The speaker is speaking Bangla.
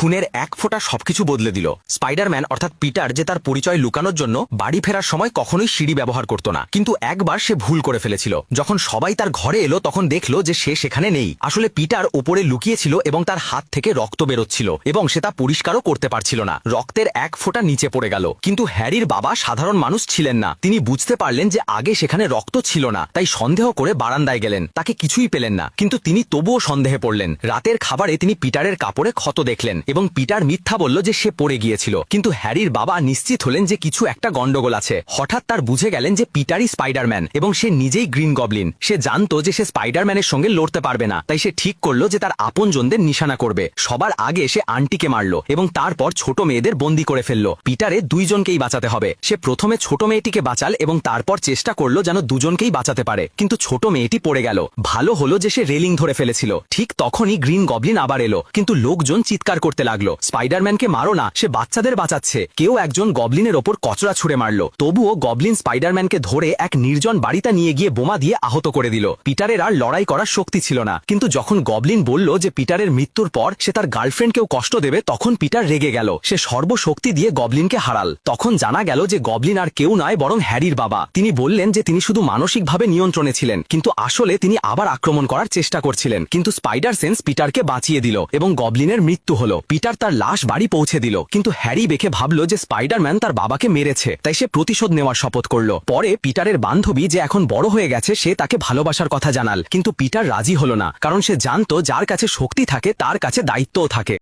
খুনের এক ফোঁটা সবকিছু বদলে দিল। স্পাইডারম্যান অর্থাৎ পিটার যে তার পরিচয় লুকানোর জন্য বাড়ি ফেরার সময় কখনোই সিঁড়ি ব্যবহার করত না, কিন্তু একবার সে ভুল করে ফেলেছিল। যখন সবাই তার ঘরে এলো তখন দেখলো যে সে সেখানে নেই। আসলে পিটার ওপরে লুকিয়েছিল এবং তার হাত থেকে রক্ত বেরোচ্ছিল এবং সে তা পরিষ্কারও করতে পারছিল না। রক্তের এক ফোঁটা নিচে পড়ে গেল। কিন্তু হ্যারির বাবা সাধারণ মানুষ ছিলেন না। তিনি বুঝতে পারলেন যে আগে সেখানে রক্ত ছিল না, তাই সন্দেহ করে বারান্দায় গেলেন। তাকে কিছুই পেলেন না, কিন্তু তিনি তবুও সন্দেহে পড়লেন। রাতের খাবারে তিনি পিটারের কাপড়ে ক্ষত দেখলেন এবং পিটার মিথ্যা বলল যে সে পড়ে গিয়েছিল। কিন্তু হ্যারির বাবা নিশ্চিত হলেন যে কিছু একটা গন্ডগোল আছে। হঠাৎ তার বুঝে গেলেন যে পিটারই স্পাইডারম্যান এবং সে নিজেই গ্রিন গবলিন। সে জানতো যে সে স্পাইডারম্যানের সঙ্গে লড়তে পারবে না, তাই সে ঠিক করলো যে তার আপনজনদের নিশানা করবে। সবার আগে সে আন্টিকে মারল এবং তারপর ছোট মেয়েদের বন্দী করে ফেলল। পিটারে দুইজনকেই বাঁচাতে হবে। সে প্রথমে ছোট মেয়েটিকে বাঁচাল এবং তারপর চেষ্টা করলো যেন দুজনকেই বাঁচাতে পারে, কিন্তু ছোট মেয়েটি পড়ে গেল। ভালো হলো যে সে রেলিং ধরে ফেলেছিল। ঠিক তখনই গ্রিন গবলিন আবার এলো, কিন্তু লোকজন চিৎকার করতে লাগলো, স্পাইডারম্যানকে মারো না, সে বাচ্চাদের বাঁচাচ্ছে। কেউ একজন গবলিনের ওপর কচরা ছুঁড়ে মারল। তবুও গবলিন স্পাইডারম্যানকে ধরে এক নির্জন বাড়িতে নিয়ে গিয়ে বোমা দিয়ে আহত করে দিল। পিটারের আর লড়াই করার শক্তি ছিল না। কিন্তু যখন গবলিন বলল যে পিটারের মৃত্যুর পর সে তার গার্লফ্রেন্ডকেও কষ্ট দেবে, তখন পিটার রেগে গেল। সে সর্বশক্তি দিয়ে গবলিনকে হারাল। তখন জানা গেল যে গবলিন আর কেউ নয় বরং হ্যারির বাবা। তিনি বললেন যে তিনি শুধু মানসিকভাবে নিয়ন্ত্রণে ছিলেন, কিন্তু আসলে তিনি আবার আক্রমণ করার চেষ্টা করছিলেন। কিন্তু স্পাইডার সেন্স পিটারকে বাঁচিয়ে দিল এবং গবলিনের মৃত্যু হলো। পিটার তার লাশ বাড়ি পৌঁছে দিল, কিন্তু হ্যারি দেখে ভাবল যে স্পাইডারম্যান তার বাবাকে মেরেছে, তাই সে প্রতিশোধ নেওয়ার শপথ করল। পরে পিটারের বান্ধবী যে এখন বড় হয়ে গেছে সে তাকে ভালোবাসার কথা জানাল, কিন্তু পিটার রাজি হলো না, কারণ সে জানতো যার কাছে শক্তি থাকে তার কাছে দায়িত্বও থাকে।